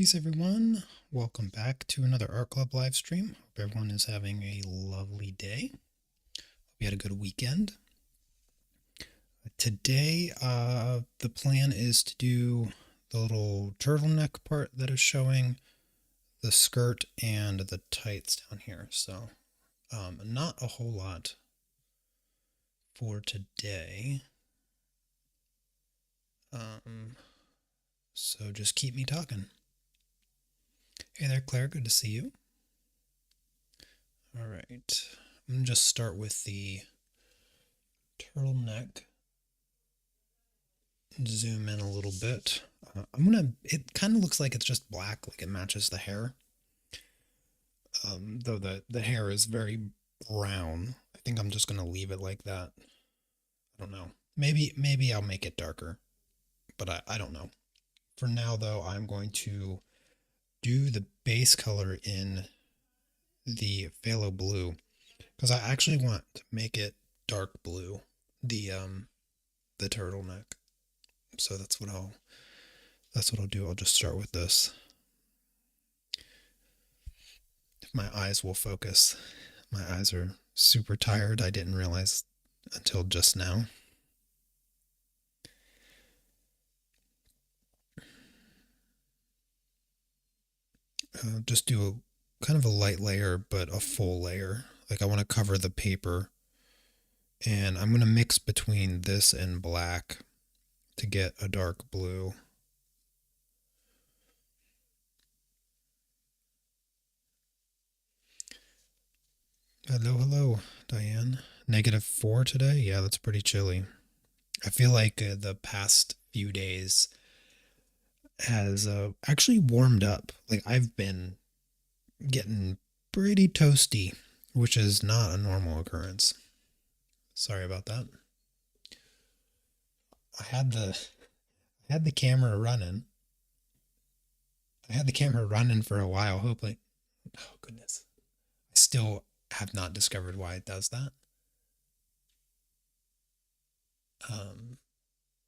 Peace, everyone. Welcome back to another Art Club live stream. Hope everyone is having a lovely day. Hope you had a good weekend. Today, the plan is to do the little turtleneck part that is showing, the skirt, and the tights down here. So, not a whole lot for today. So just keep me talking. Hey there, Claire. Good to see you. All right. I'm going to just start with the turtleneck. Zoom in a little bit. It kind of looks like it's just black, like it matches the hair. Though the hair is very brown. I think I'm just going to leave it like that. I don't know. Maybe I'll make it darker, but I don't know. For now, though, I'm going to do the base color in the phthalo blue because I actually want to make it dark blue, the turtleneck. So that's what I'll do. I'll just start with this. If my eyes will focus. My eyes are super tired. I didn't realize until just now. Just do a kind of a light layer, but a full layer. Like I want to cover the paper. And I'm going to mix between this and black to get a dark blue. Hello, Diane. -4 today? Yeah, that's pretty chilly. I feel like the past few days has actually warmed up. Like I've been getting pretty toasty, which is not a normal occurrence. Sorry about that. I had the camera running. I had the camera running for a while, hopefully. Oh goodness. I still have not discovered why it does that.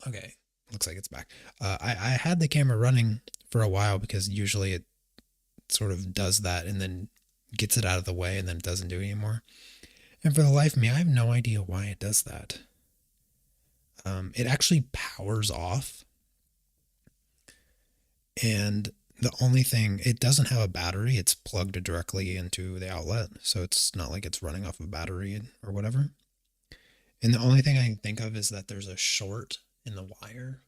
Okay. Looks like it's back. I had the camera running for a while because usually it sort of does that and then gets it out of the way and then it doesn't do it anymore. And for the life of me, I have no idea why it does that. It actually powers off. And the only thing, it doesn't have a battery. It's plugged directly into the outlet. So it's not like it's running off a battery or whatever. And the only thing I can think of is that there's a short in the wire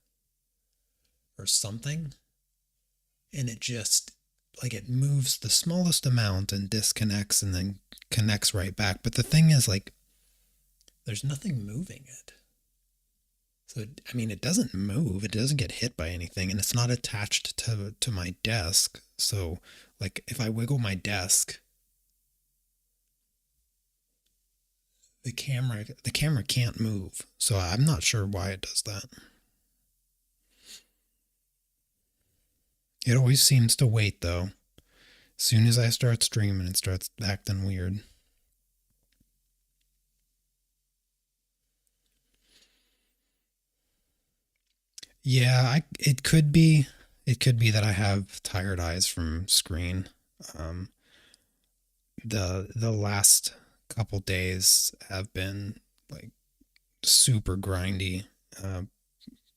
or something. And it just, like, it moves the smallest amount and disconnects and then connects right back. But the thing is, like, there's nothing moving it. So, I mean, it doesn't move. It doesn't get hit by anything. And it's not attached to my desk. So, like, if I wiggle my desk, the camera can't move. So I'm not sure why it does that. It always seems to wait though. As soon as I start streaming, it starts acting weird. Yeah, it could be that I have tired eyes from screen. Um, the last couple days have been like super grindy,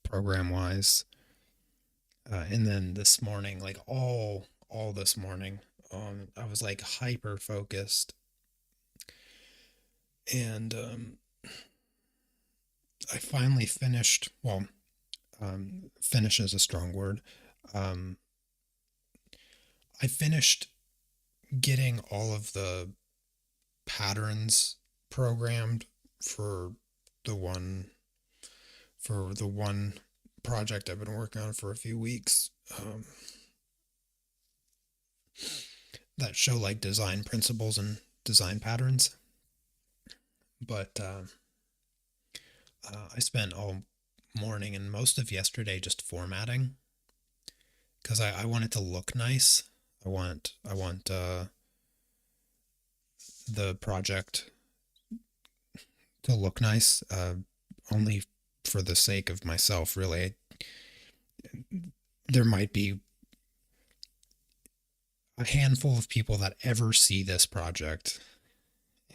program wise. And then this morning, like all this morning, I was like hyper focused, and I finally finished. Well, finish is a strong word. Um, I finished getting all of the patterns programmed for the one for the one project I've been working on for a few weeks. That show like design principles and design patterns. But I spent all morning and most of yesterday just formatting because I want it to look nice. I want the project to look nice, only for the sake of myself, really. There might be a handful of people that ever see this project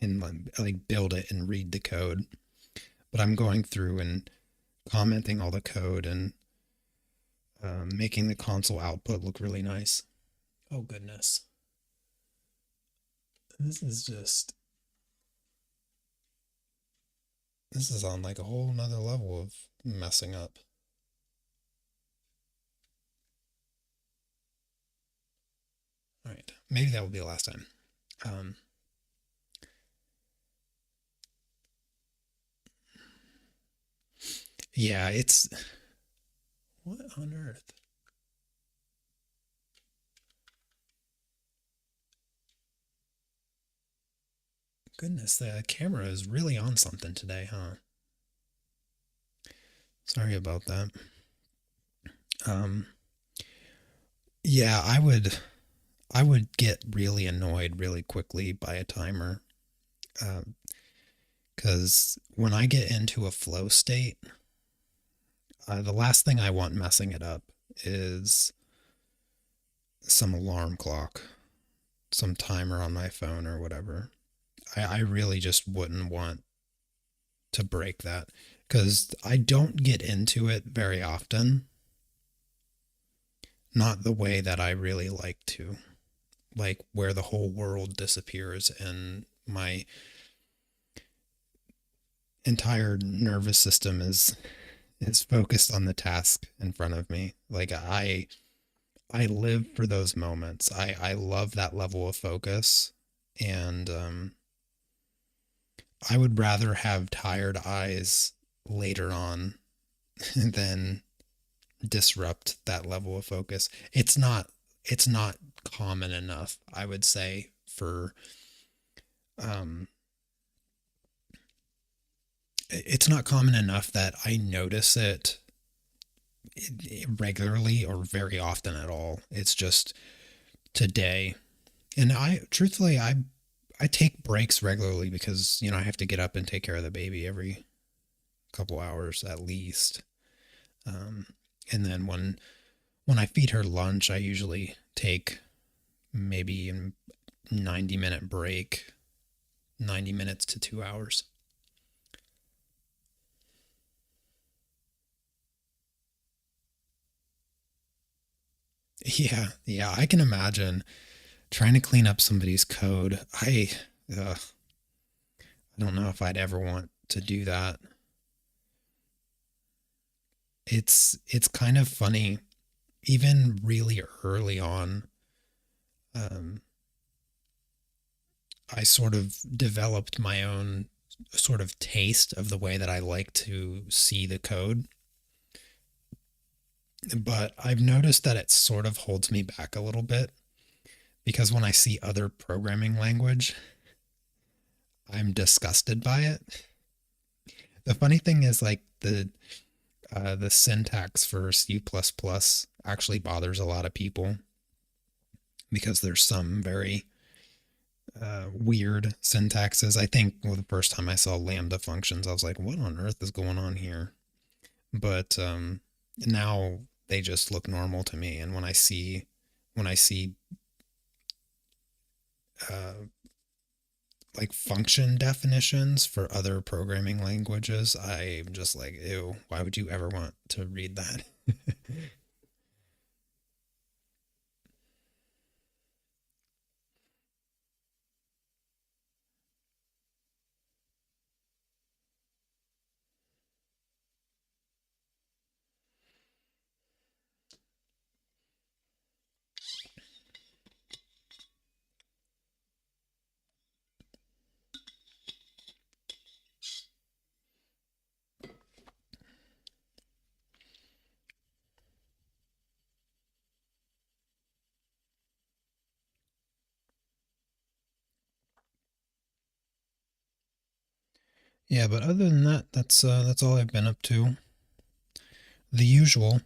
and like build it and read the code. But I'm going through and commenting all the code and making the console output look really nice. Oh goodness. This is just, this is on like a whole nother level of messing up. All right, maybe that will be the last time. Um, yeah, it's, what on earth? Goodness, the camera is really on something today, huh? Sorry about that. Um, yeah, I would get really annoyed really quickly by a timer. Because when I get into a flow state, the last thing I want messing it up is some alarm clock, some timer on my phone or whatever. I really just wouldn't want to break that because I don't get into it very often. Not the way that I really like to, like where the whole world disappears and my entire nervous system is focused on the task in front of me. Like I live for those moments. I love that level of focus, and I would rather have tired eyes later on than disrupt that level of focus. It's not common enough, I would say, for um it's not common enough that I notice it regularly or very often at all. It's just today. And I truthfully I take breaks regularly because, I have to get up and take care of the baby every couple hours at least. Um, and then when I feed her lunch, I usually take maybe a 90-minute break, 90 minutes to 2 hours. Yeah, yeah, I can imagine trying to clean up somebody's code. I don't know if I'd ever want to do that. It's kind of funny, even really early on. Um, I sort of developed my own sort of taste of the way that I like to see the code. But I've noticed that it sort of holds me back a little bit because when I see other programming language, I'm disgusted by it. The funny thing is like the syntax for C++ actually bothers a lot of people because there's some very weird syntaxes. I think the first time I saw lambda functions, I was like, what on earth is going on here? But now they just look normal to me. And when I see uh, like function definitions for other programming languages, I'm just like, ew, why would you ever want to read that? Yeah, but other than that, that's all I've been up to. The usual,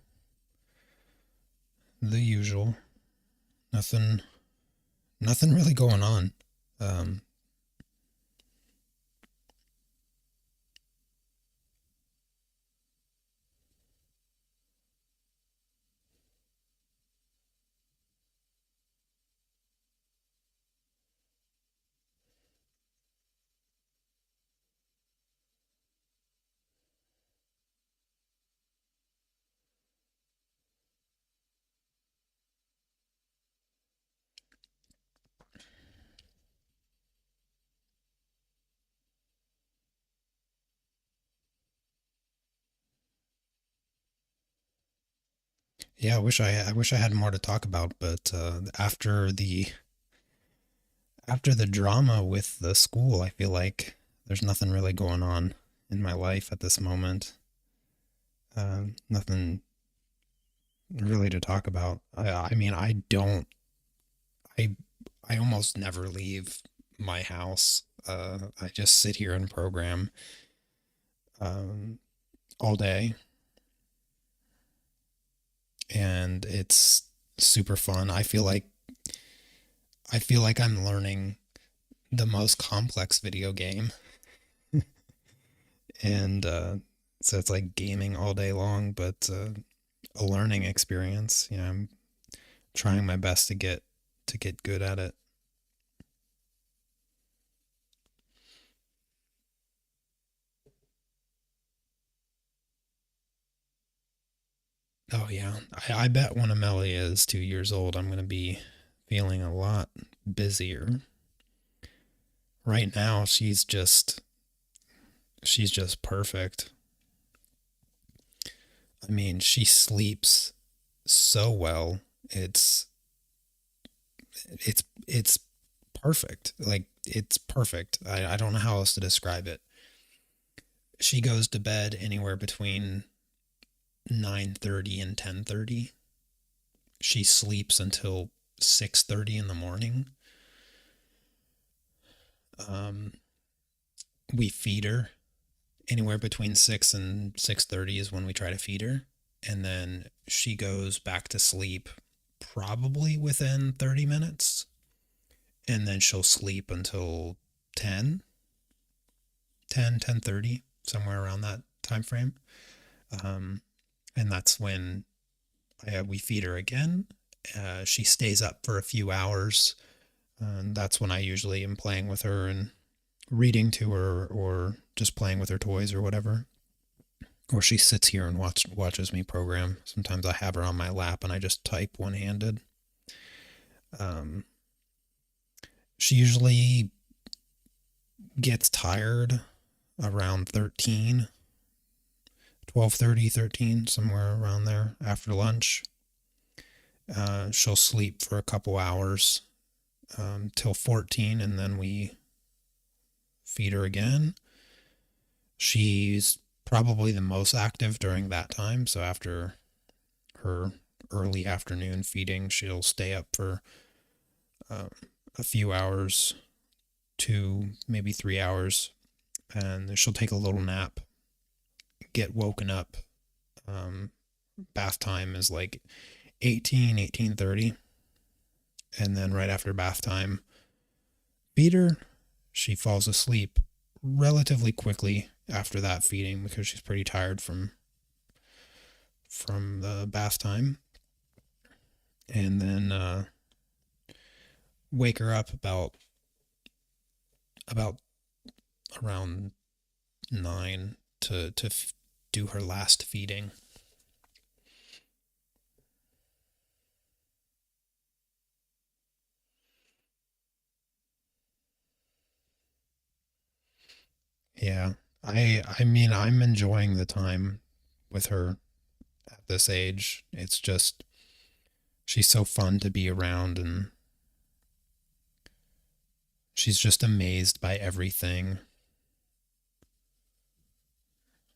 the usual. Nothing, nothing really going on. Um, Yeah, I wish I had more to talk about, but after the drama with the school, I feel like there's nothing really going on in my life at this moment. Nothing really to talk about. I mean, I I almost never leave my house. I just sit here and program um, all day, and it's super fun. I feel like I'm learning the most complex video game, and so it's like gaming all day long, but a learning experience. You know, I'm trying my best to get good at it. Oh yeah, I bet when Amelia is 2 years old, I'm gonna be feeling a lot busier. Right now, she's just perfect. I mean, she sleeps so well. It's perfect. Like it's perfect. I don't know how else to describe it. She goes to bed anywhere between 9:30 and 10:30. She sleeps until 6:30 in the morning. Um, we feed her anywhere between 6 and 6:30 is when we try to feed her, and then she goes back to sleep probably within 30 minutes, and then she'll sleep until 10, 10:30, somewhere around that time frame. Um, and that's when we feed her again. She stays up for a few hours, and that's when I usually am playing with her and reading to her or just playing with her toys or whatever. Or she sits here and watches me program. Sometimes I have her on my lap and I just type one handed. Um, she usually gets tired around 13, 12:30, 13, somewhere around there after lunch. She'll sleep for a couple hours till 14, and then we feed her again. She's probably the most active during that time. So after her early afternoon feeding, she'll stay up for uh, a few hours, 2 maybe 3 hours, and she'll take a little nap, get woken up. Um, Bath time is like 18:30, and then right after bath time, feed her. She falls asleep relatively quickly after that feeding because she's pretty tired from the bath time, and then wake her up about around 9 to do her last feeding. Yeah. I mean I'm enjoying the time with her at this age. It's just she's so fun to be around, and she's just amazed by everything.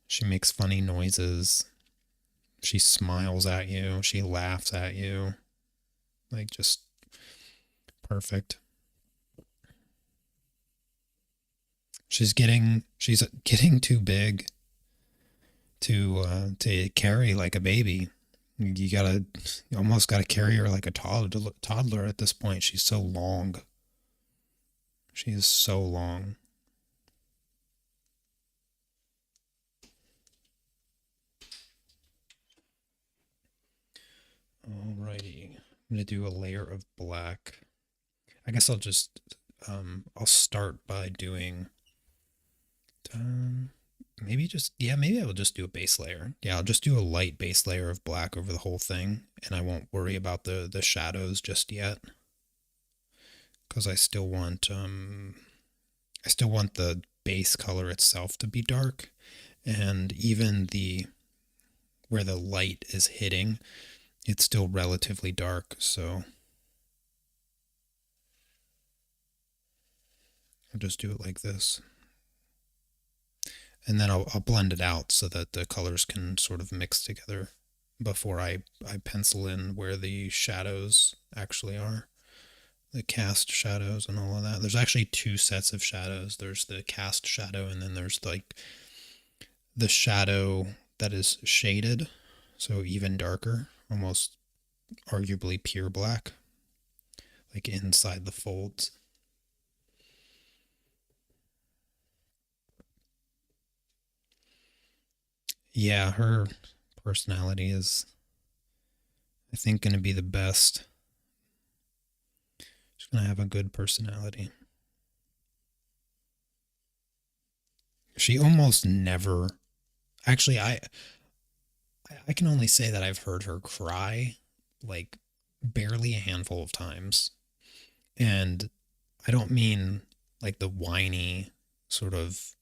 She makes funny noises. She smiles at you. She laughs at you. Like just perfect. She's getting too big to carry like a baby. You almost gotta carry her like a toddler at this point. She's so long. She is so long. Alrighty. I'm gonna do a layer of black. I guess I'll start by doing um maybe just yeah, maybe I will just do a base layer. Yeah, I'll just do a light base layer of black over the whole thing, and I won't worry about the shadows just yet because I still want the base color itself to be dark, and even the where the light is hitting, It's still relatively dark, so I'll just do it like this. And then I'll blend it out so that the colors can sort of mix together before I pencil in where the shadows actually are. The cast shadows and all of that. There's actually two sets of shadows. There's the cast shadow, and then there's like the shadow that is shaded, so even darker, almost arguably pure black, like inside the folds. Yeah, her personality is, I think, going to be the best. She's going to have a good personality. She almost never, actually, I can only say that I've heard her cry like barely a handful of times. And I don't mean like the whiny sort of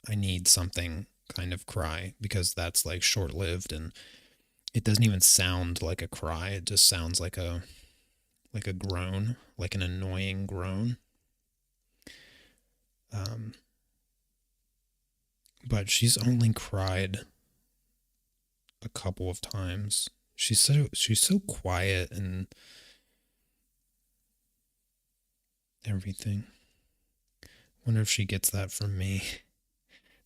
I need something kind of cry, because that's like short lived, and it doesn't even sound like a cry. It just sounds like a groan, like an annoying groan. Um, but she's only cried a couple of times. She's so quiet and everything. Wonder if she gets that from me,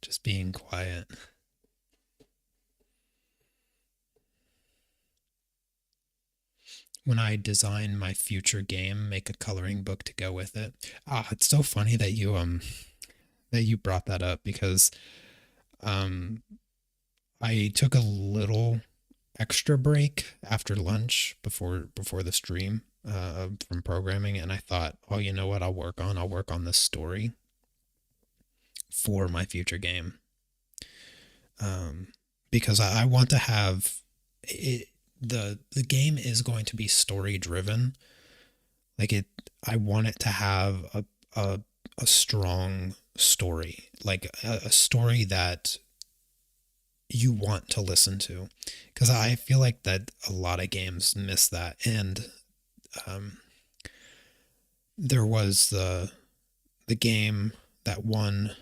just being quiet. When I design my future game, make a coloring book to go with it. Ah, it's so funny that you brought that up, because um I took a little extra break after lunch before the stream from programming, and I thought, oh, you know what, I'll work on this story for my future game, um, because I want to have it. The game is going to be story driven. Like it, I want it to have a a strong story, like a story that you want to listen to, because I feel like that a lot of games miss that. And um, there was the game that won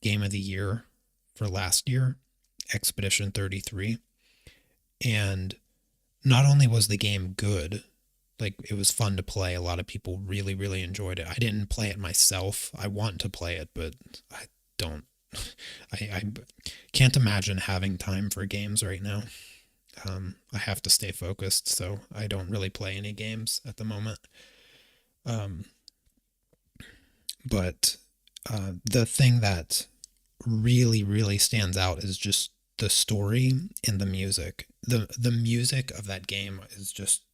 Game of the Year for last year, Expedition 33. And not only was the game good, like it was fun to play, a lot of people really, really enjoyed it. I didn't play it myself. I want to play it, but I don't. I can't imagine having time for games right now. I have to stay focused, so I don't really play any games at the moment. Um, but the thing that really, really stands out is just the story and the music. The music of that game is just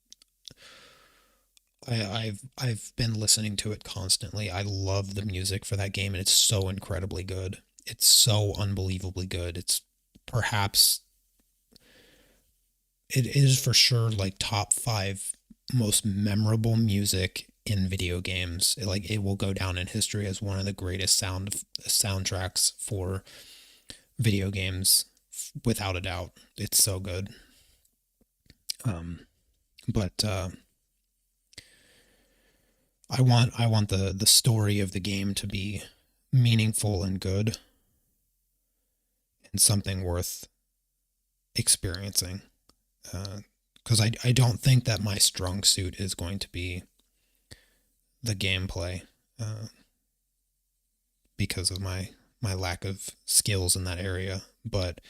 I've been listening to it constantly. I love the music for that game, and it's so incredibly good. It's so unbelievably good. It's perhaps it is for sure like top five most memorable music in video games. Like it will go down in history as one of the greatest soundtracks for video games, without a doubt. It's so good. Um, but I want the story of the game to be meaningful and good, and something worth experiencing. Because I don't think that my strong suit is going to be the gameplay, uh, because of my lack of skills in that area. But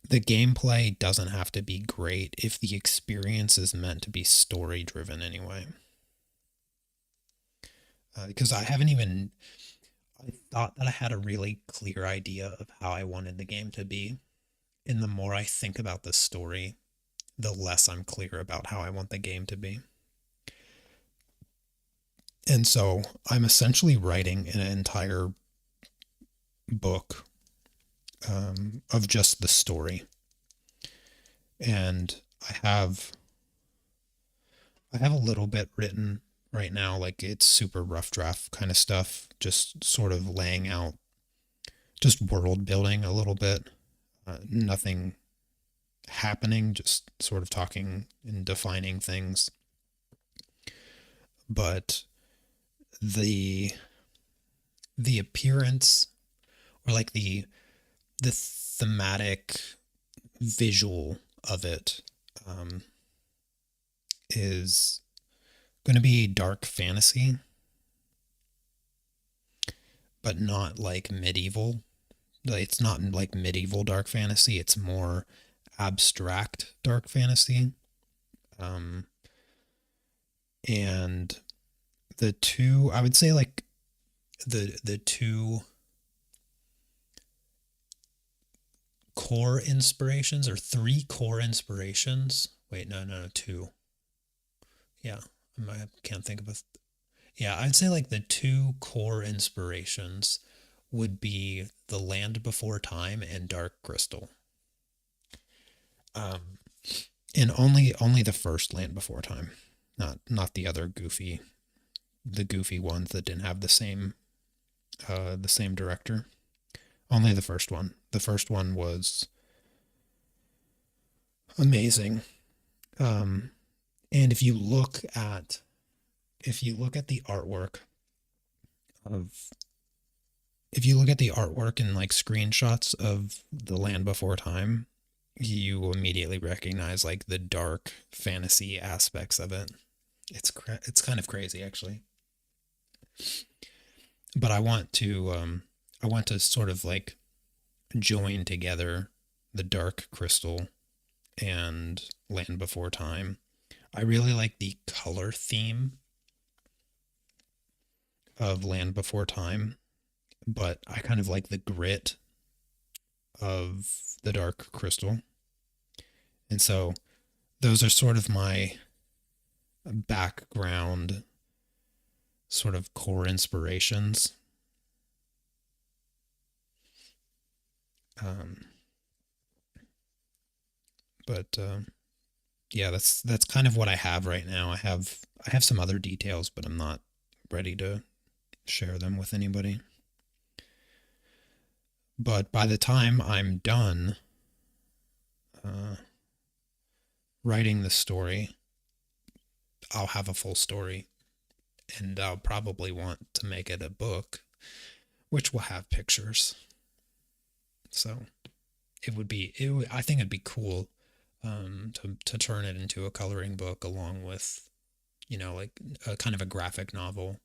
the gameplay doesn't have to be great if the experience is meant to be story driven anyway. Because I haven't even I thought that I had a really clear idea of how I wanted the game to be. And the more I think about the story, the less I'm clear about how I want the game to be. And so I'm essentially writing an entire book, of just the story. And I have I have a little bit written right now, like it's super rough draft kind of stuff, just sort of laying out, just world building a little bit. Nothing happening, just sort of talking and defining things. But the the appearance, or like the thematic visual of it, um, is going to be dark fantasy, but not like medieval. It's not like medieval dark fantasy. It's more abstract dark fantasy. Um, and the two, I would say, like the two core inspirations, or three core inspirations. Wait, no, two. Yeah, I can't think of a. Yeah, I'd say like the two core inspirations would be The Land Before Time and Dark Crystal. Um, and only the first Land Before Time, not the other the goofy ones that didn't have the same director. Only the first one. The first one was amazing. Um, and if you look at the artwork of if you look at the artwork and like screenshots of The Land Before Time, you immediately recognize like the dark fantasy aspects of it. It's kind of crazy actually. But I want to sort of like join together the Dark Crystal and Land Before Time. I really like the color theme of Land Before Time, but I kind of like the grit of the Dark Crystal. And so those are sort of my background, sort of core inspirations. Um, but yeah, that's kind of what I have right now. I have some other details, but I'm not ready to share them with anybody. But by the time I'm done uh, writing the story, I'll have a full story, and I'll probably want to make it a book, which will have pictures. So I think it'd be cool to turn it into a coloring book along with, like a kind of a graphic novel.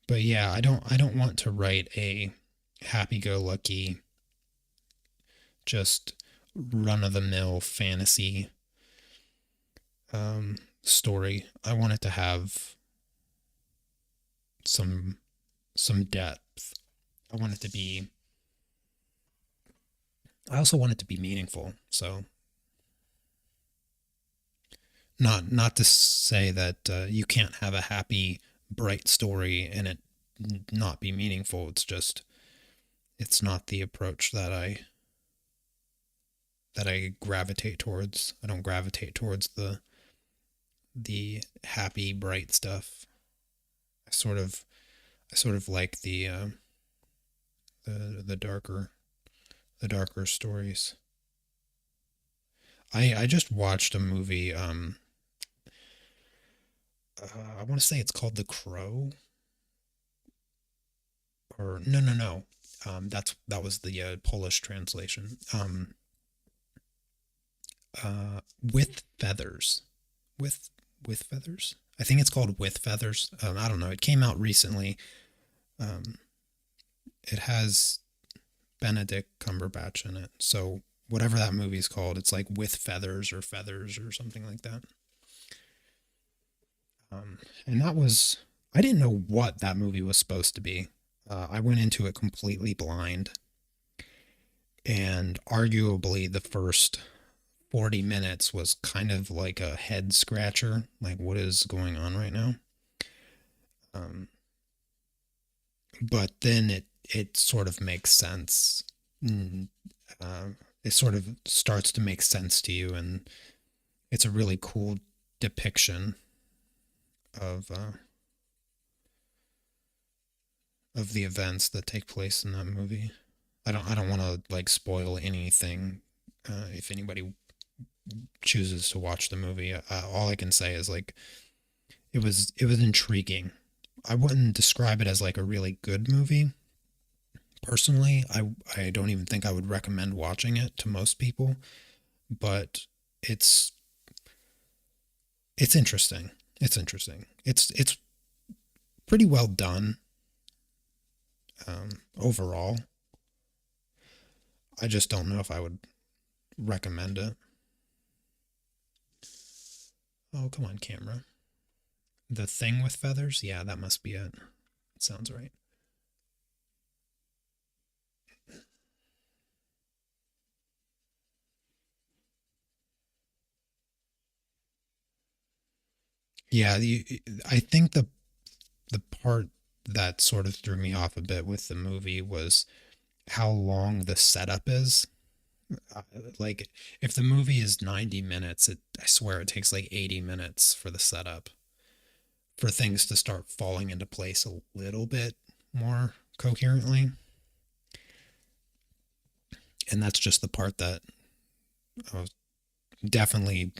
But yeah, I don't want to write a happy-go-lucky, just run-of-the-mill fantasy story. I want it to have some some depth. I want it to be. I also want it to be meaningful. So not to say that you can't have a happy, bright story and it not be meaningful. It's just it's not the approach that I gravitate towards. I don't gravitate towards the happy, bright stuff. I sort of I sort of like the the darker stories. I just watched a movie. I want to say it's called The Crow, or no. That was the Polish translation. With feathers, with with feathers. I think it's called With Feathers. I don't know. It came out recently. Um, it has Benedict Cumberbatch in it. So whatever that movie's called, it's like With Feathers or Feathers or something like that. And that was I didn't know what that movie was supposed to be. I went into it completely blind, and arguably the first 40 minutes was kind of like a head scratcher. Like, what is going on right now? Um, but then it sort of makes sense. Mm, uh, it sort of starts to make sense to you, and it's a really cool depiction of of the events that take place in that movie. I don't want to like spoil anything if anybody chooses to watch the movie. All I can say is like it was intriguing. I wouldn't describe it as like a really good movie. Personally, I don't even think I would recommend watching it to most people, but it's it's interesting. It's interesting. It's pretty well done overall. I just don't know if I would recommend it. Oh, come on, camera. The thing with feathers? Yeah, that must be it. Sounds right. Yeah, I think the part that sort of threw me off a bit with the movie was how long the setup is. Uh, like if the movie is 90 minutes, I swear it takes like 80 minutes for the setup for things to start falling into place a little bit more coherently. And that's just the part that I was definitely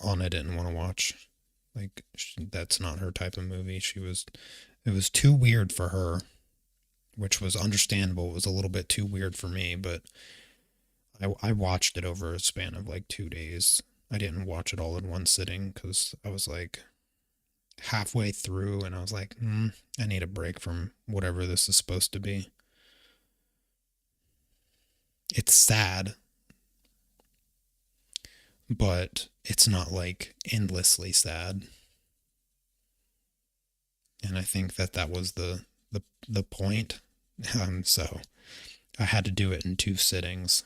on I didn't want to watch. Like that's not her type of movie. It was too weird for her, which was understandable. It was a little bit too weird for me, but I watched it over a span of like 2 days. I didn't watch it all in one sitting because I was like halfway through and I was like, I need a break from whatever this is supposed to be. It's sad, but it's not like endlessly sad. And I think that that was the point. So I had to do it in two sittings.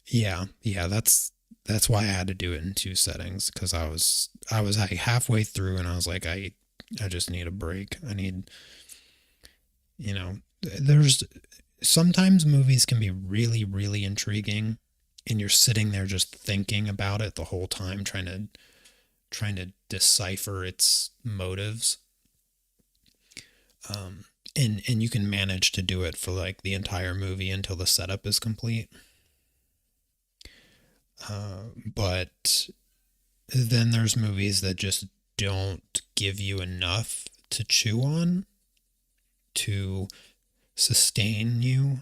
Yeah, that's why I had to do it in two settings because I was like halfway through and I was like I just need a break. I need there's sometimes movies can be really intriguing and you're sitting there just thinking about it the whole time trying to decipher its motives. And you can manage to do it for like the entire movie until the setup is complete. But then there's movies that just don't give you enough to chew on to sustain you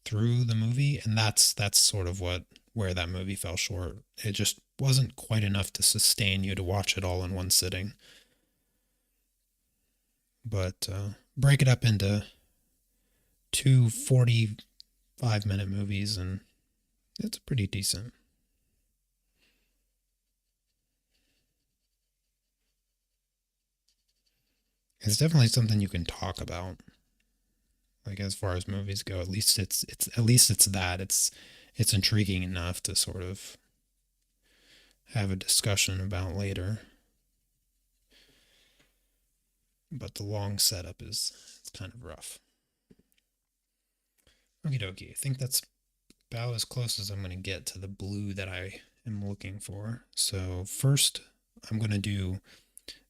through the movie, and that's sort of what where that movie fell short. It just wasn't quite enough to sustain you to watch it all in one sitting. But break it up into two 45-minute movies, and it's pretty decent. It's definitely something you can talk about. Like as far as movies go, at least it's that it's intriguing enough to sort of have a discussion about later. But the long setup is it's kind of rough. Okie dokie. I think that's about as close as I'm going to get to the blue that I am looking for. So first, I'm going to do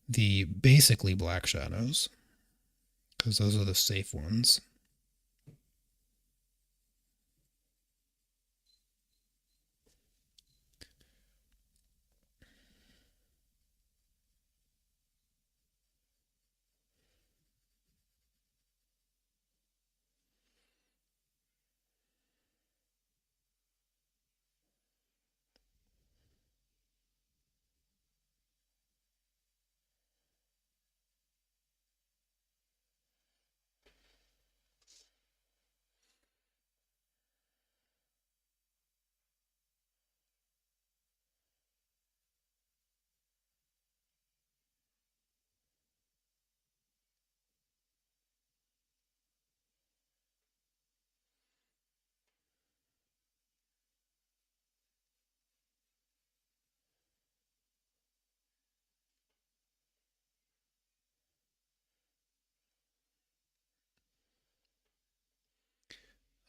the basically black shadows because those are the safe ones.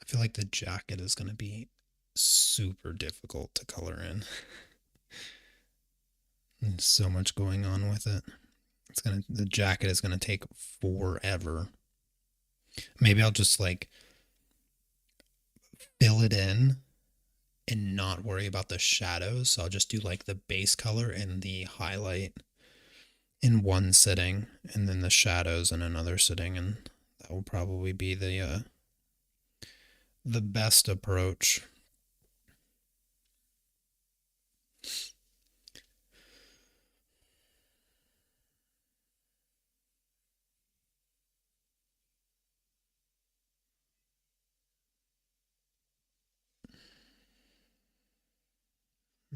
I feel like the jacket is going to be super difficult to color in. There's so much going on with it. The jacket is gonna take forever. Maybe I'll just like fill it in and not worry about the shadows. So I'll just do like the base color and the highlight in one sitting, and then the shadows in another sitting, and that will probably be the best approach.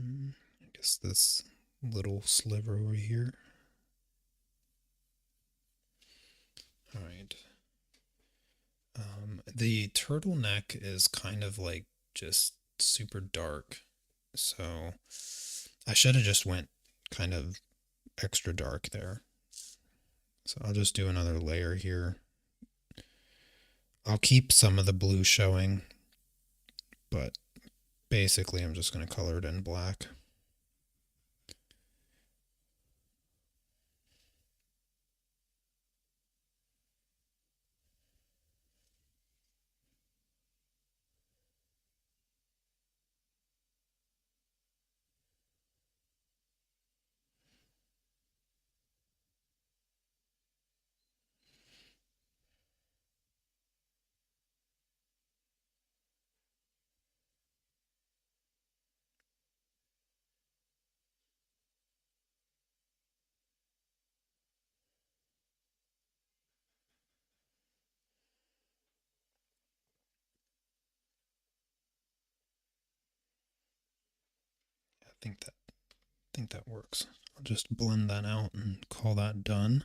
I guess this little sliver over here. All right. The turtleneck is kind of like just super dark, so I should have just went kind of extra dark there. So I'll just do another layer here. I'll keep some of the blue showing, but basically I'm just going to color it in black. I think that works. I'll just blend that out and call that done.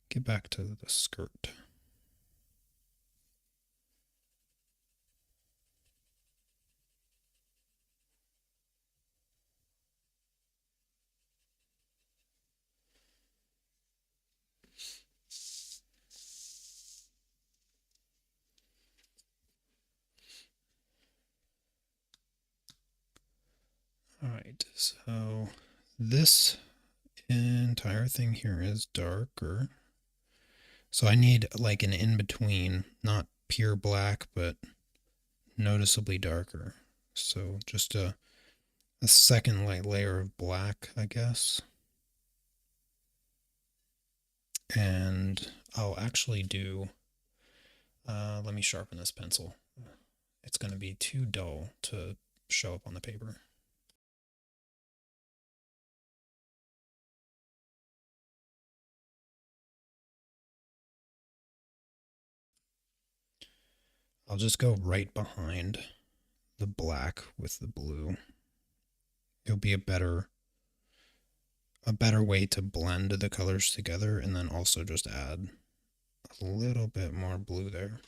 Get back to the skirt. All right, so this entire thing here is darker. So I need like an in-between, not pure black, but noticeably darker. So just a second light layer of black, I guess. And I'll actually do, let me sharpen this pencil. It's going to be too dull to show up on the paper. I'll just go right behind the black with the blue. It'll be a better way to blend the colors together, and then also just add a little bit more blue there.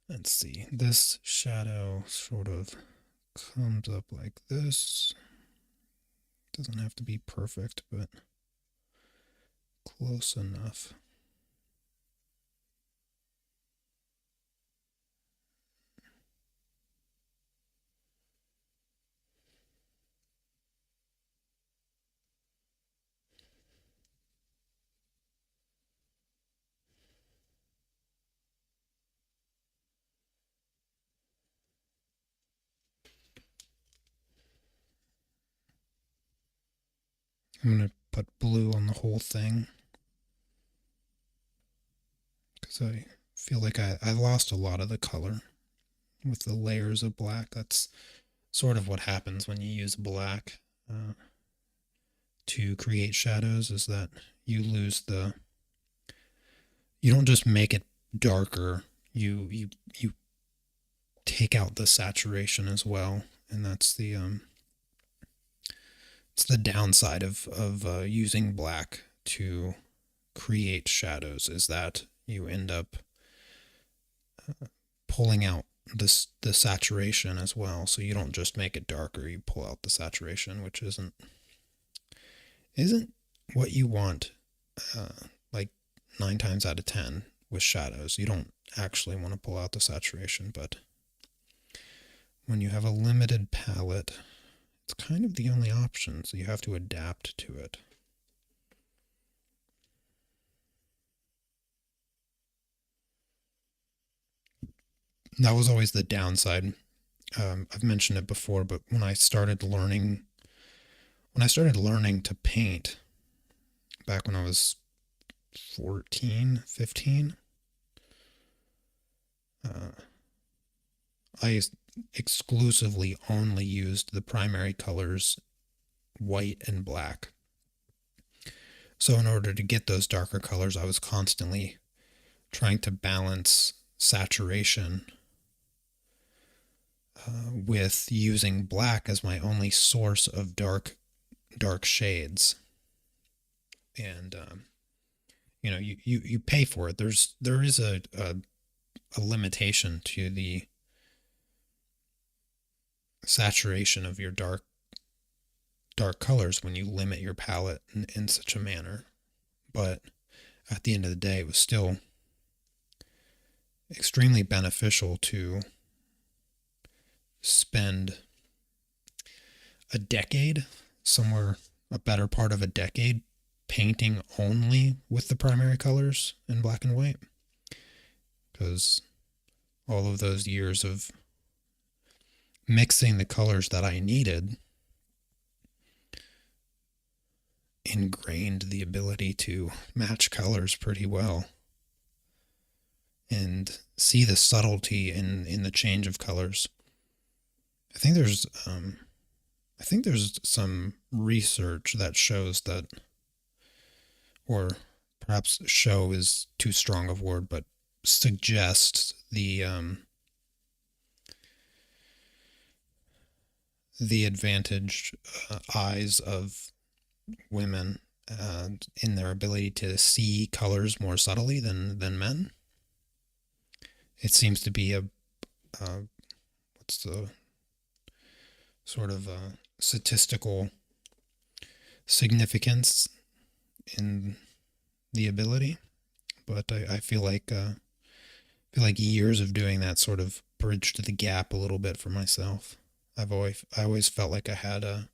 Let's see, this shadow sort of comes up like this. Doesn't have to be perfect, but close enough. I'm going to put blue on the whole thing because I feel like I lost a lot of the color with the layers of black. That's sort of what happens when you use black to create shadows, is that you lose you don't just make it darker, you take out the saturation as well, and that's it's the downside of using black to create shadows, is that you end up pulling out the saturation as well. So you don't just make it darker, you pull out the saturation, which isn't what you want. Like 9 times out of 10 with shadows, you don't actually want to pull out the saturation, but when you have a limited palette, it's kind of the only option, so you have to adapt to it. That was always the downside. I've mentioned it before, but when I started learning to paint back when I was 14, 15, I exclusively only used the primary colors white and black. So in order to get those darker colors, I was constantly trying to balance saturation with using black as my only source of dark shades. And you pay for it. There is a limitation to the saturation of your dark colors when you limit your palette in such a manner. But at the end of the day, it was still extremely beneficial to spend a decade, somewhere a better part of a decade, painting only with the primary colors in black and white. Because all of those years of mixing the colors that I needed ingrained the ability to match colors pretty well and see the subtlety in the change of colors. I think there's some research that shows that, or perhaps show is too strong of a word, but suggests the advantaged eyes of women in their ability to see colors more subtly than men. It seems to be a what's the sort of statistical significance in the ability, but I feel like years of doing that sort of bridged the gap a little bit for myself. I always felt like I had a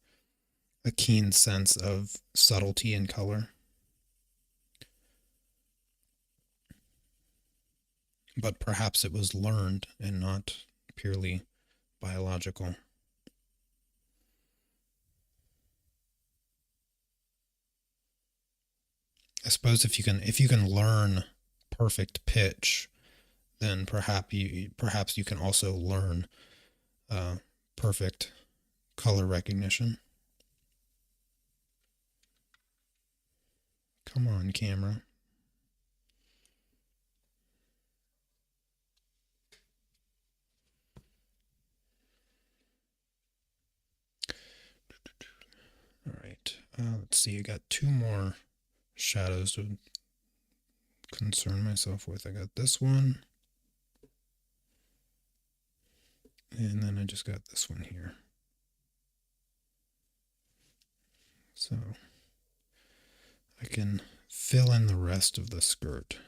keen sense of subtlety in color. But perhaps it was learned and not purely biological. I suppose if you can learn perfect pitch, then perhaps you can also learn perfect color recognition. Come on, camera. All right. Let's see. I got two more shadows to concern myself with. I got this one. And then I just got this one here. So I can fill in the rest of the skirt.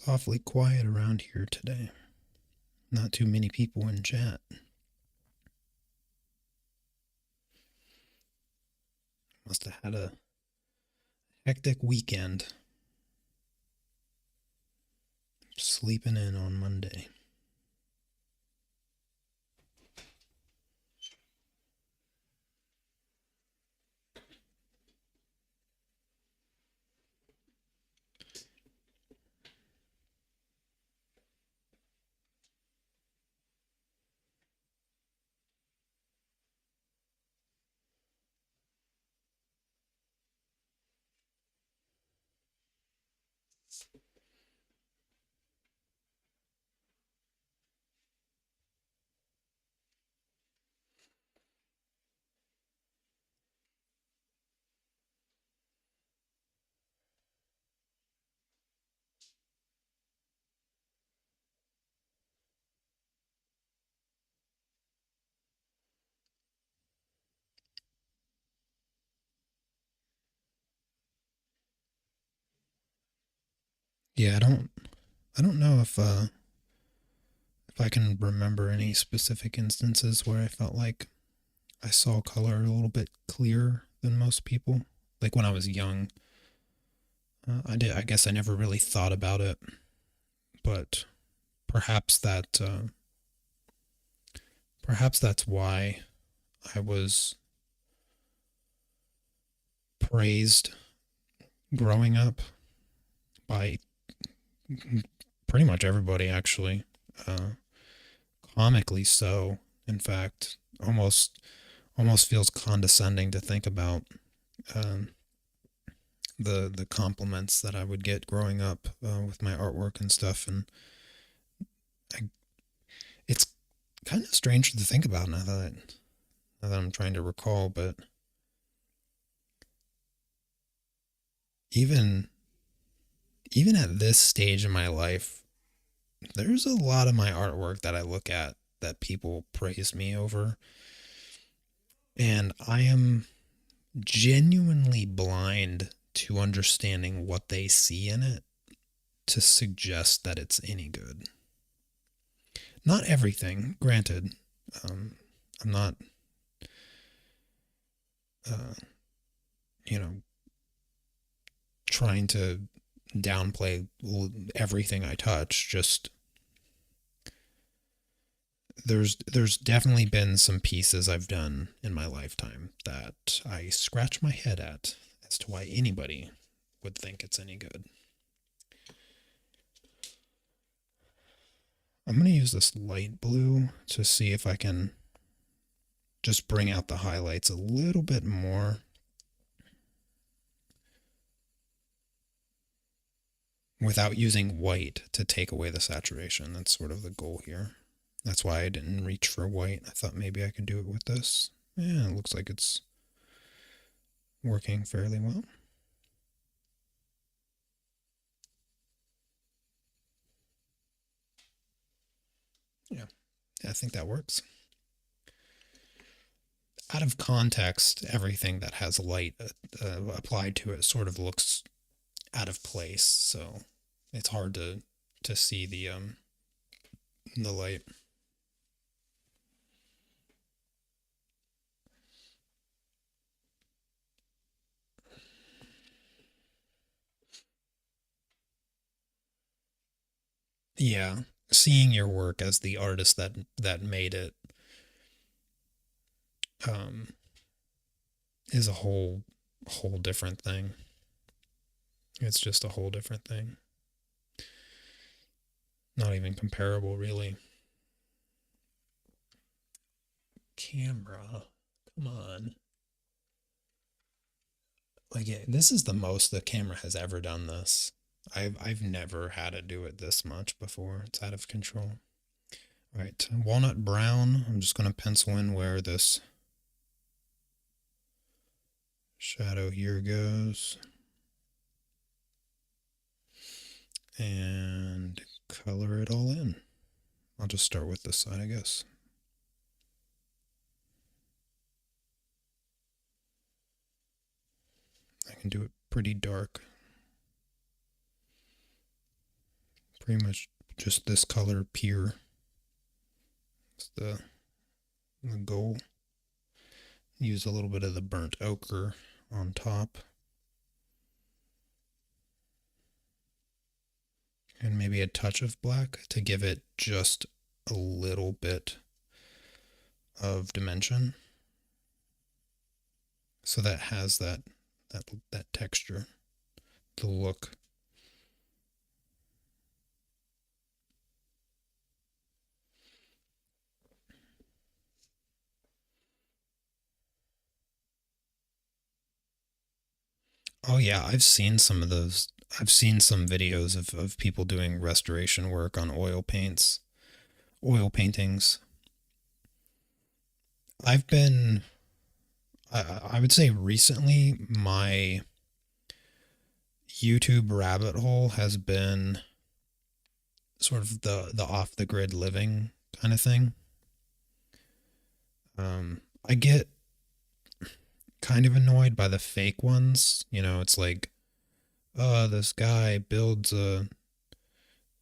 awfully quiet around here today. Not too many people in chat. Must have had a hectic weekend. Sleeping in on Monday. Yeah, I don't know if I can remember any specific instances where I felt like I saw color a little bit clearer than most people. Like when I was young, I guess I never really thought about it, but perhaps perhaps that's why I was praised growing up by pretty much everybody. Actually, uh, comically so. In fact, almost feels condescending to think about um, the compliments that I would get growing up with my artwork and stuff, and I, it's kind of strange to think about now that I'm trying to recall. But even even at this stage in my life, there's a lot of my artwork that I look at that people praise me over, and I am genuinely blind to understanding what they see in it to suggest that it's any good. Not everything, granted. Um, I'm not, uh, you know, trying to downplay everything I touch. Just there's definitely been some pieces I've done in my lifetime that I scratch my head at as to why anybody would think it's any good. I'm going to use this light blue to see if I can just bring out the highlights a little bit more without using white to take away the saturation. That's sort of the goal here. That's why I didn't reach for white. I thought maybe I could do it with this. Yeah, it looks like it's working fairly well. Yeah, I think that works. Out of context, everything that has light applied to it sort of looks out of place, so it's hard to see the light. Yeah, seeing your work as the artist that made it um, is a whole different thing. It's just a whole different thing. Not even comparable, really. Camera, come on. Like this is the most the camera has ever done this. I've never had it do it this much before. It's out of control. All right, walnut brown. I'm just gonna pencil in where this shadow here goes, and color it all in. I'll just start with this side, I guess. I can do it pretty dark Pretty much just this color pure. It's the goal. Use a little bit of the burnt ochre on top. And maybe a touch of black to give it just a little bit of dimension. So that has that texture, the look. Oh yeah, I've seen some of those. I've seen some videos of people doing restoration work on oil paints, oil paintings. I've been, I would say recently, my YouTube rabbit hole has been sort of the off the grid living kind of thing. I get kind of annoyed by the fake ones. You know, it's like, this guy builds a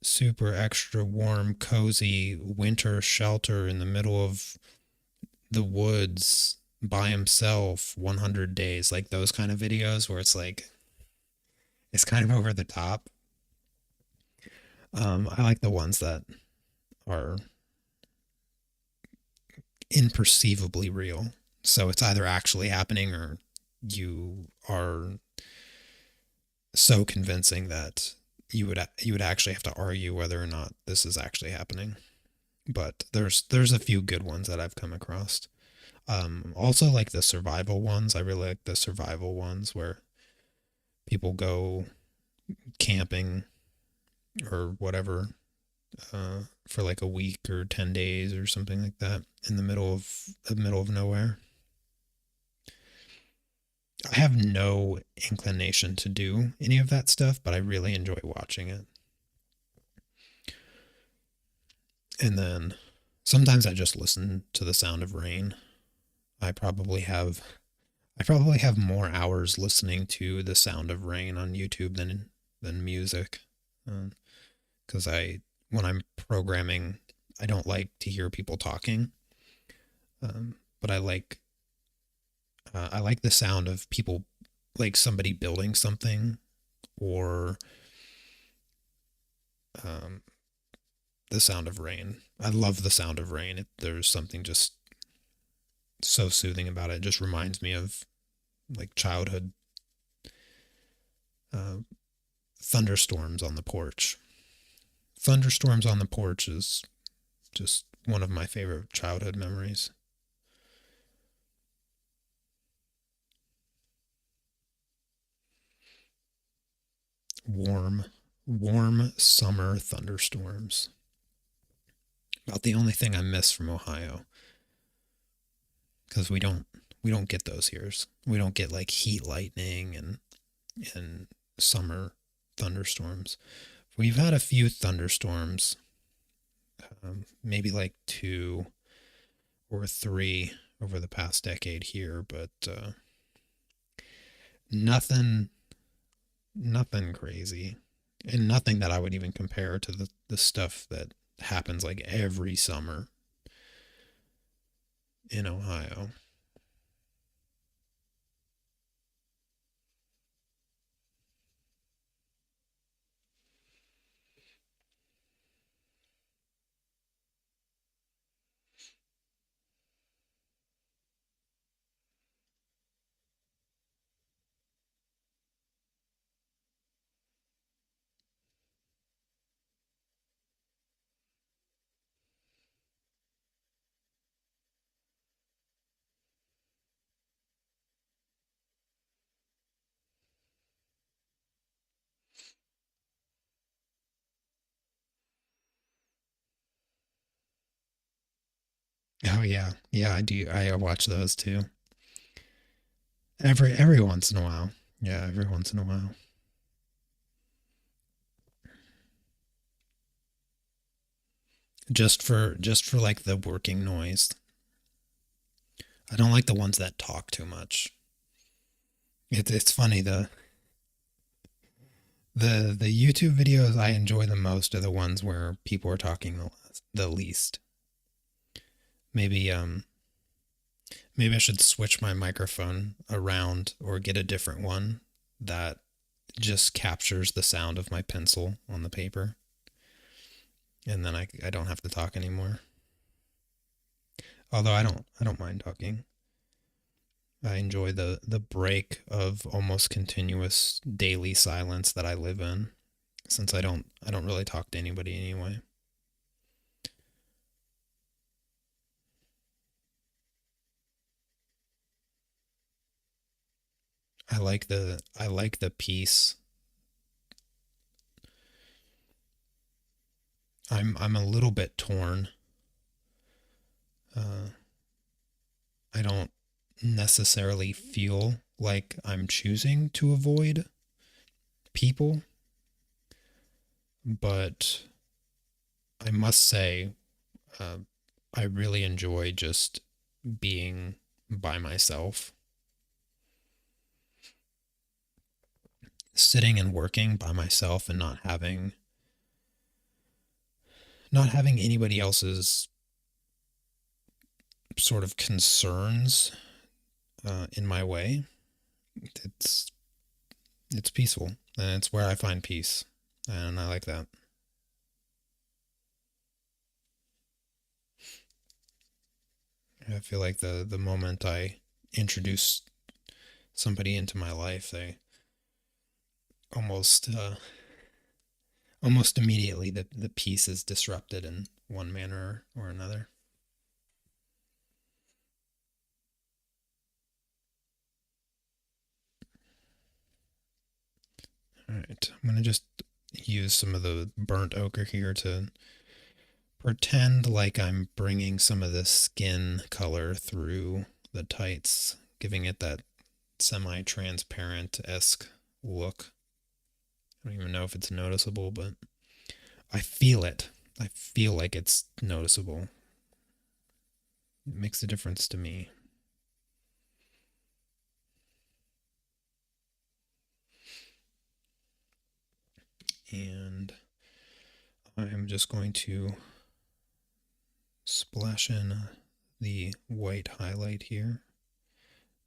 super extra warm, cozy winter shelter in the middle of the woods by himself 100 days. Like those kind of videos where it's like, it's kind of over the top. I like the ones that are imperceivably real. So it's either actually happening or you are so convincing that you would actually have to argue whether or not this is actually happening. But there's a few good ones that I've come across. Also like the survival ones. I really like the survival ones where people go camping or whatever for like a week or 10 days or something like that in the middle of nowhere. I have no inclination to do any of that stuff, but I really enjoy watching it. And then sometimes I just listen to the sound of rain. I probably have I probably have more hours listening to the sound of rain on YouTube than music. Because when I'm programming, I don't like to hear people talking. But I like the sound of people, like somebody building something, or um, the sound of rain. I love the sound of rain. There's something just so soothing about it. It just reminds me of like childhood uh, thunderstorms on the porch. Thunderstorms on the porch is just one of my favorite childhood memories. Warm, warm summer thunderstorms. About the only thing I miss from Ohio, because we don't get those here. We don't get like heat lightning and summer thunderstorms. We've had a few thunderstorms, maybe like two or three over the past decade here, but nothing, nothing crazy, and nothing that I would even compare to the stuff that happens like every summer in Ohio. Oh yeah, yeah, I do. I watch those too. Every once in a while. Yeah, every once in a while. Just for like the working noise. I don't like the ones that talk too much. It's funny, The YouTube videos I enjoy the most are the ones where people are talking the least. Maybe maybe I should switch my microphone around or get a different one that just captures the sound of my pencil on the paper, and then I don't have to talk anymore. Although I don't mind talking. I enjoy the break of almost continuous daily silence that I live in, since I don't really talk to anybody anyway. I like the peace. I'm a little bit torn. Uh, I don't necessarily feel like I'm choosing to avoid people, but I must say, uh, I really enjoy just being by myself, sitting and working by myself, and not having anybody else's sort of concerns in my way. It's it's peaceful, and it's where I find peace, and I like that. I feel like the moment I introduce somebody into my life, they almost almost immediately the peace is disrupted in one manner or another. All right, I'm gonna just use some of the burnt ochre here to pretend like I'm bringing some of the skin color through the tights, giving it that semi-transparent esque look. I don't even know if it's noticeable, but I feel it. I feel like it's noticeable. It makes a difference to me. And I'm just going to splash in the white highlight here.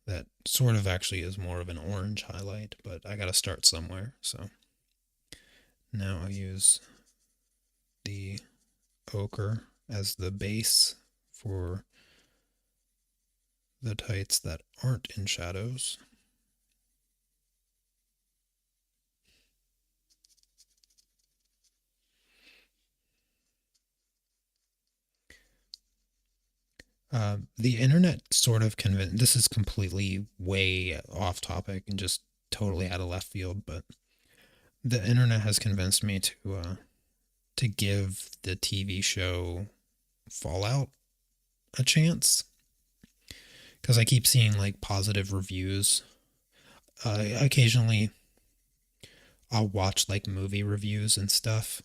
That sort of actually is more of an orange highlight, but I gotta start somewhere. So now I use the ochre as the base for the tights that aren't in shadows. The internet sort of convinced. This is completely way off topic and just totally out of left field, but the internet has convinced me to give the TV show Fallout a chance because I keep seeing like positive reviews. Occasionally, I'll watch like movie reviews and stuff,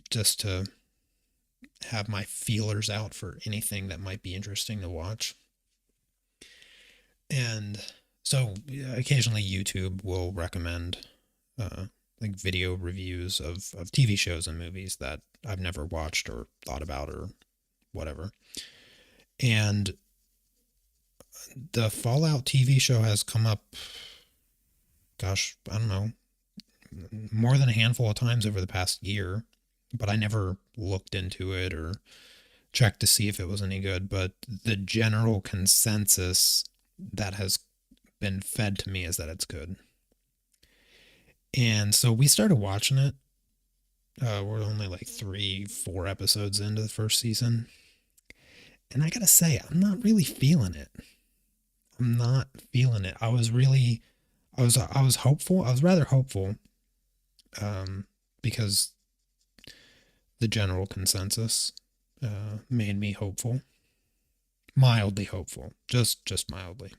just to have my feelers out for anything that might be interesting to watch. And so occasionally YouTube will recommend like video reviews of TV shows and movies that I've never watched or thought about or whatever. And the Fallout TV show has come up, gosh, I don't know, more than a handful of times over the past year, but I never looked into it or checked to see if it was any good. But the general consensus that has been fed to me is that it's good. And so we started watching it. We're only like 3, 4 episodes into the first season. And I gotta say, I'm not really feeling it. I'm not feeling it. I was hopeful. I was rather hopeful, um, because the general consensus made me hopeful, mildly hopeful, just mildly.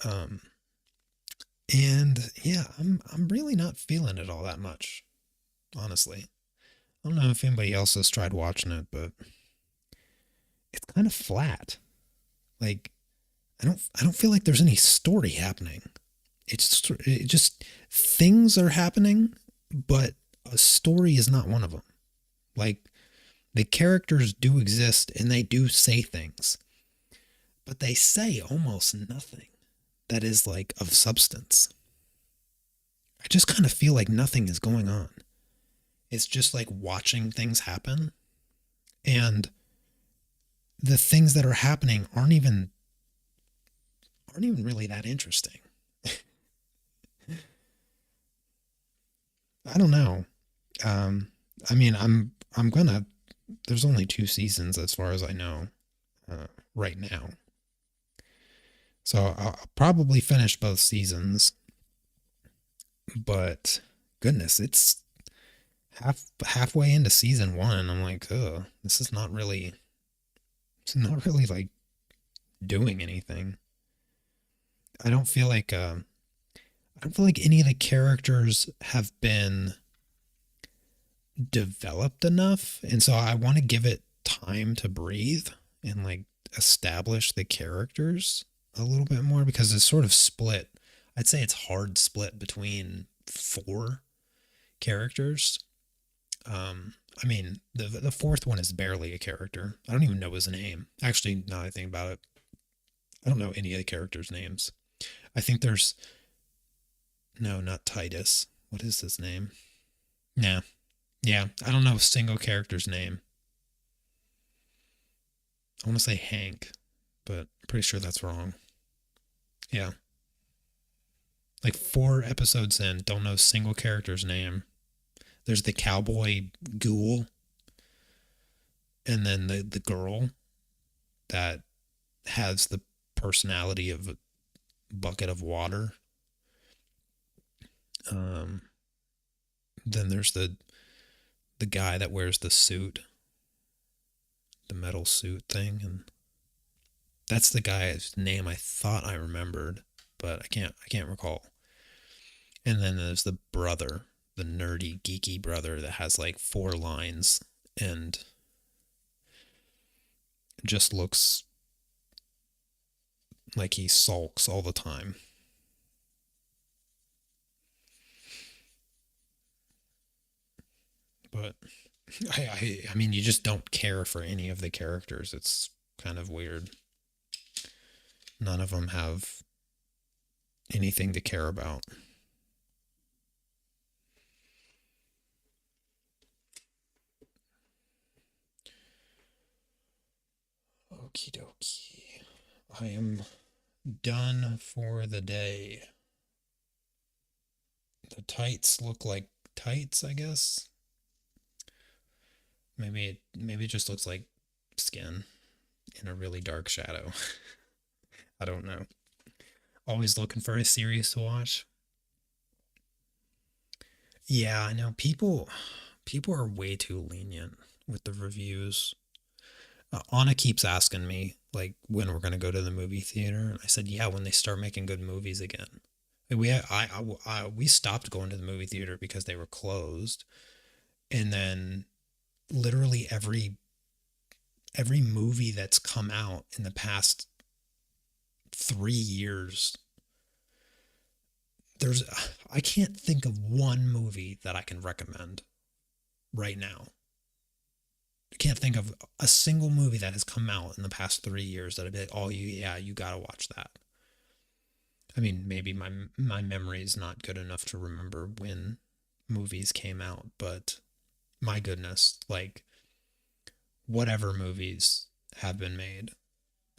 Um, and yeah, I'm really not feeling it all that much, honestly. I don't know if anybody else has tried watching it, but it's kind of flat. Like I don't feel like there's any story happening. it just things are happening, but a story is not one of them. Like the characters do exist and they do say things, but they say almost nothing that is like of substance. I just kind of feel like nothing is going on. It's just like watching things happen, and the things that are happening aren't even really that interesting. I don't know. Um, I mean, I'm gonna. There's only two seasons as far as I know right now, so I'll probably finish both seasons. But goodness, it's halfway into season one, and I'm like, oh, this is not really like doing anything. I don't feel like I don't feel like any of the characters have been developed enough, and so I want to give it time to breathe and like establish the characters a little bit more because it's sort of split. I'd say it's hard split between four characters. I mean, the fourth one is barely a character. I don't even know his name. Actually, now that I think about it, I don't know any of the characters' names. I think there's no, not Titus. What is his name? Nah, yeah, I don't know a single character's name. I want to say Hank, but I'm pretty sure that's wrong. Yeah, like four episodes in, don't know a single character's name. There's the cowboy ghoul, and then the girl that has the personality of a bucket of water. Um, then there's the guy that wears the suit, the metal suit thing, and that's the guy's name I thought I remembered, but I can't recall. And then there's the brother, the nerdy geeky brother that has like four lines and just looks like he sulks all the time. But I mean, you just don't care for any of the characters. It's kind of weird. None of them have anything to care about. Okie dokie. I am done for the day. The tights look like tights, I guess. Maybe it just looks like skin in a really dark shadow. I don't know. Always looking for a series to watch. Yeah, I know people are way too lenient with the reviews. Anna keeps asking me like when we're gonna go to the movie theater, and I said, yeah, when they start making good movies again. Like, we stopped going to the movie theater because they were closed, and then literally every movie that's come out in the past 3 years, there's I can't think of one movie that I can recommend right now. I can't think of a single movie that has come out in the past 3 years that I'd be like, oh, yeah, you gotta watch that. I mean, maybe my memory is not good enough to remember when movies came out, but my goodness, like whatever movies have been made,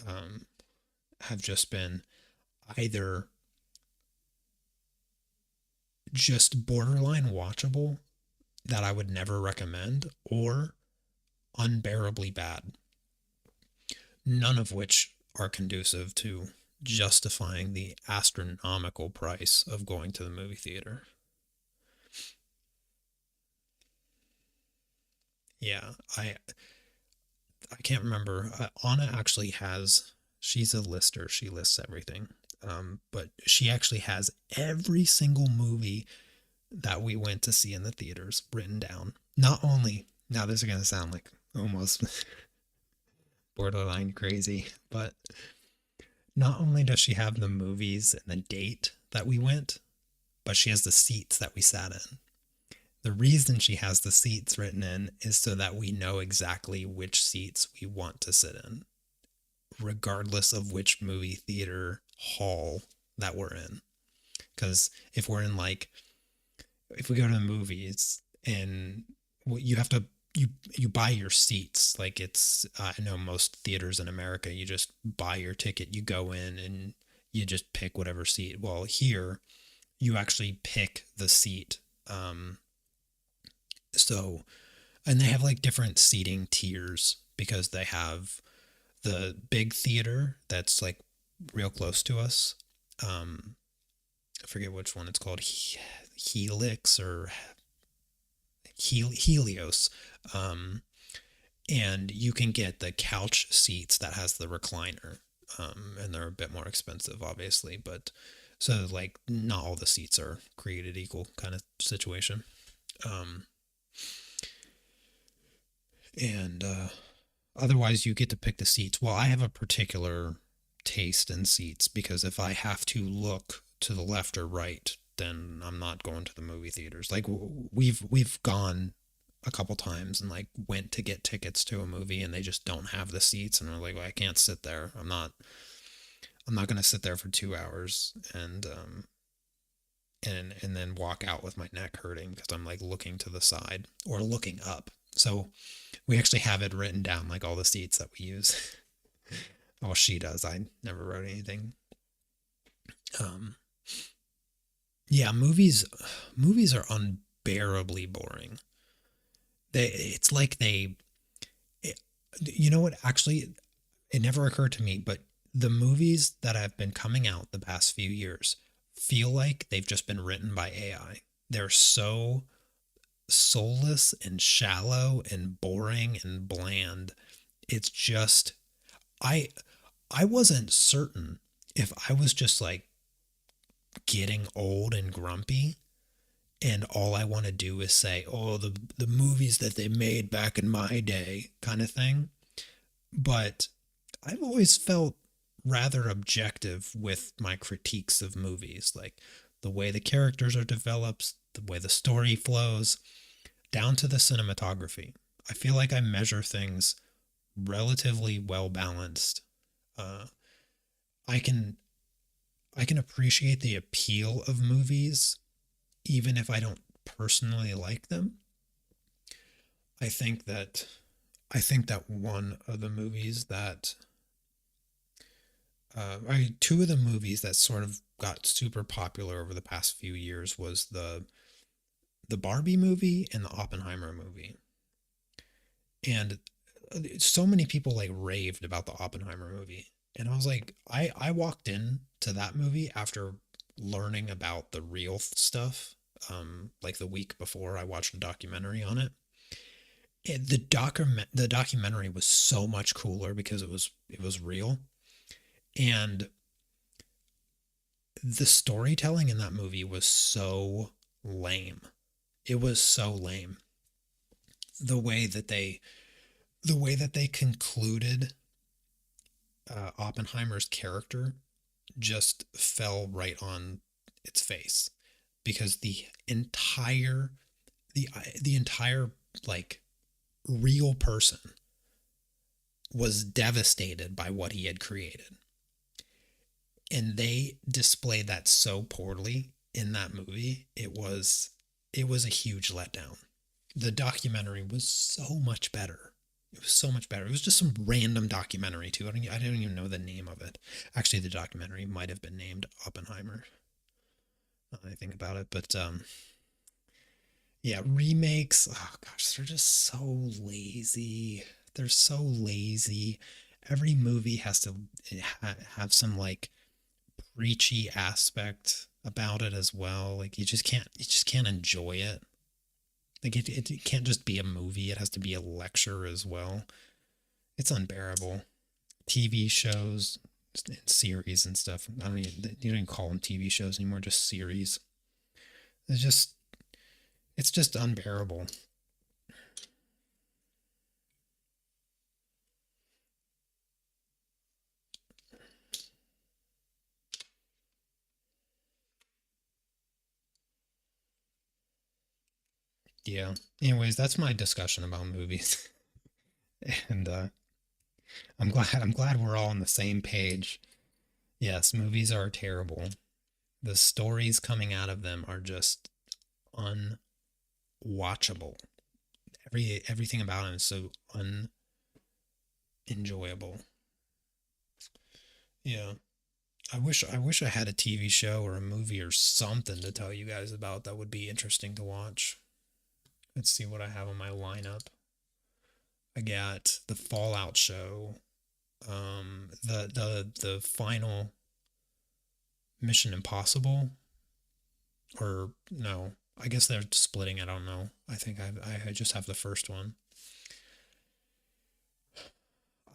um, have just been either just borderline watchable that I would never recommend or unbearably bad, none of which are conducive to justifying the astronomical price of going to the movie theater. Yeah, I can't remember. Anna actually has. She's a lister. She lists everything. But she actually has every single movie that we went to see in the theaters written down. Not only now, this is gonna sound like almost borderline crazy, but not only does she have the movies and the date that we went, but she has the seats that we sat in. The reason she has the seats written in is so that we know exactly which seats we want to sit in, regardless of which movie theater hall that we're in. Because if we're in like, if we go to the movies and you have to, you buy your seats. Like it's, I know most theaters in America, you just buy your ticket, you go in and you just pick whatever seat. Well, here you actually pick the seat. So, and they have like different seating tiers because they have the big theater that's like real close to us. Um, I forget which one it's called, Helix or Helios. Um, and you can get the couch seats that has the recliner. And they're a bit more expensive, obviously, but so like not all the seats are created equal kind of situation. Um, and Otherwise, you get to pick the seats. Well, I have a particular taste in seats because if I have to look to the left or right, then I'm not going to the movie theaters. Like we've gone a couple times and like went to get tickets to a movie and they just don't have the seats and we're like, well, I can't sit there. I'm not going to sit there for 2 hours and then walk out with my neck hurting because I'm like looking to the side or looking up. So we actually have it written down, like all the seats that we use. Well, she does. I never wrote anything. Um, yeah, movies are unbearably boring. It's like it, you know what? Actually, it never occurred to me, but the movies that have been coming out the past few years feel like they've just been written by AI. They're so soulless and shallow and boring and bland. It's just I I wasn't certain if I was just like getting old and grumpy and all I want to do is say, "Oh, the movies that they made back in my day," kind of thing. But I've always felt rather objective with my critiques of movies, like the way the characters are developed, the way the story flows, down to the cinematography. I feel like I measure things relatively well balanced. Uh, I can I can appreciate the appeal of movies even if I don't personally like them. I think that I think that one of the movies that two of the movies that sort of got super popular over the past few years was the Barbie movie and the Oppenheimer movie. And so many people like raved about the Oppenheimer movie. And I was like, I walked in to that movie after learning about the real stuff. Like the week before I watched a documentary on it. The documentary was so much cooler because it was real. And the storytelling in that movie was so lame. It was so lame. The way that they the way that they concluded Oppenheimer's character just fell right on its face because the the entire like real person was devastated by what he had created, and they displayed that so poorly in that movie. It was a huge letdown. The documentary was so much better. It was so much better. It was just some random documentary too. I don't even know the name of it. Actually, the documentary might have been named Oppenheimer. Now that I think about it, but yeah, remakes. Oh gosh, they're just so lazy. They're so lazy. Every movie has to have some like preachy aspect about it as well. Like you just can't enjoy it. Like it can't just be a movie. It has to be a lecture as well. It's unbearable. TV shows and series and stuff. I don't even you don't even call them TV shows anymore. Just series. It's just it's just unbearable. Yeah. Anyways, that's my discussion about movies. And I'm glad we're all on the same page. Yes, movies are terrible. The stories coming out of them are just unwatchable. Everything about them is so unenjoyable. Yeah. I wish I had a TV show or a movie or something to tell you guys about that would be interesting to watch. Let's see what I have on my lineup. I got the Fallout show, the final Mission Impossible, or no, I guess they're splitting. I don't know. I think I just have the first one.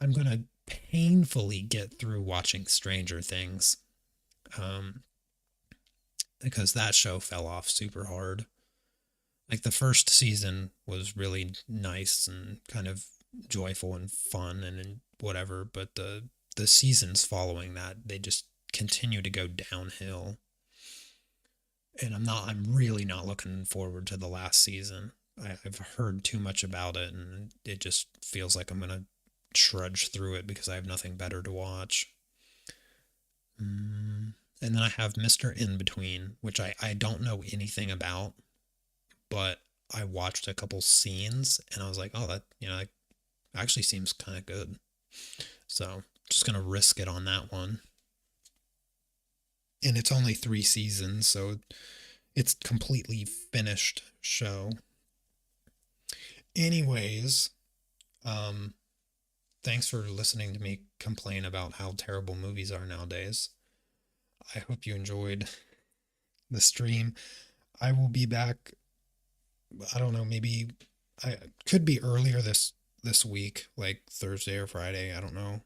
I'm gonna painfully get through watching Stranger Things, um, because that show fell off super hard. Like the first season was really nice and kind of joyful and fun and whatever, but the seasons following that they just continue to go downhill. And I'm really not looking forward to the last season. I've heard too much about it, and it just feels like I'm gonna trudge through it because I have nothing better to watch. And then I have Mr. In Between, which I don't know anything about, but I watched a couple scenes and I was like, oh, that, that actually seems kind of good. So just gonna risk it on that one. And it's only 3 seasons, so it's completely finished show. Anyways, um, thanks for listening to me complain about how terrible movies are nowadays. I hope you enjoyed the stream. I will be back. I don't know, maybe I could be earlier this week, like Thursday or Friday. I don't know.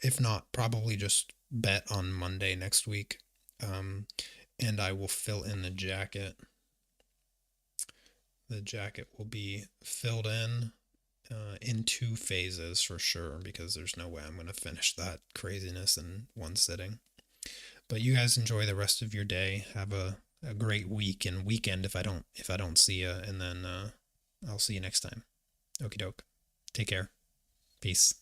If not, probably just bet on Monday next week. Um, and I will fill in the jacket. The jacket will be filled in 2 phases for sure, because there's no way I'm going to finish that craziness in one sitting. But you guys enjoy the rest of your day. Have a great week and weekend if I don't see you, and then I'll see you next time. Okie doke. Take care. Peace.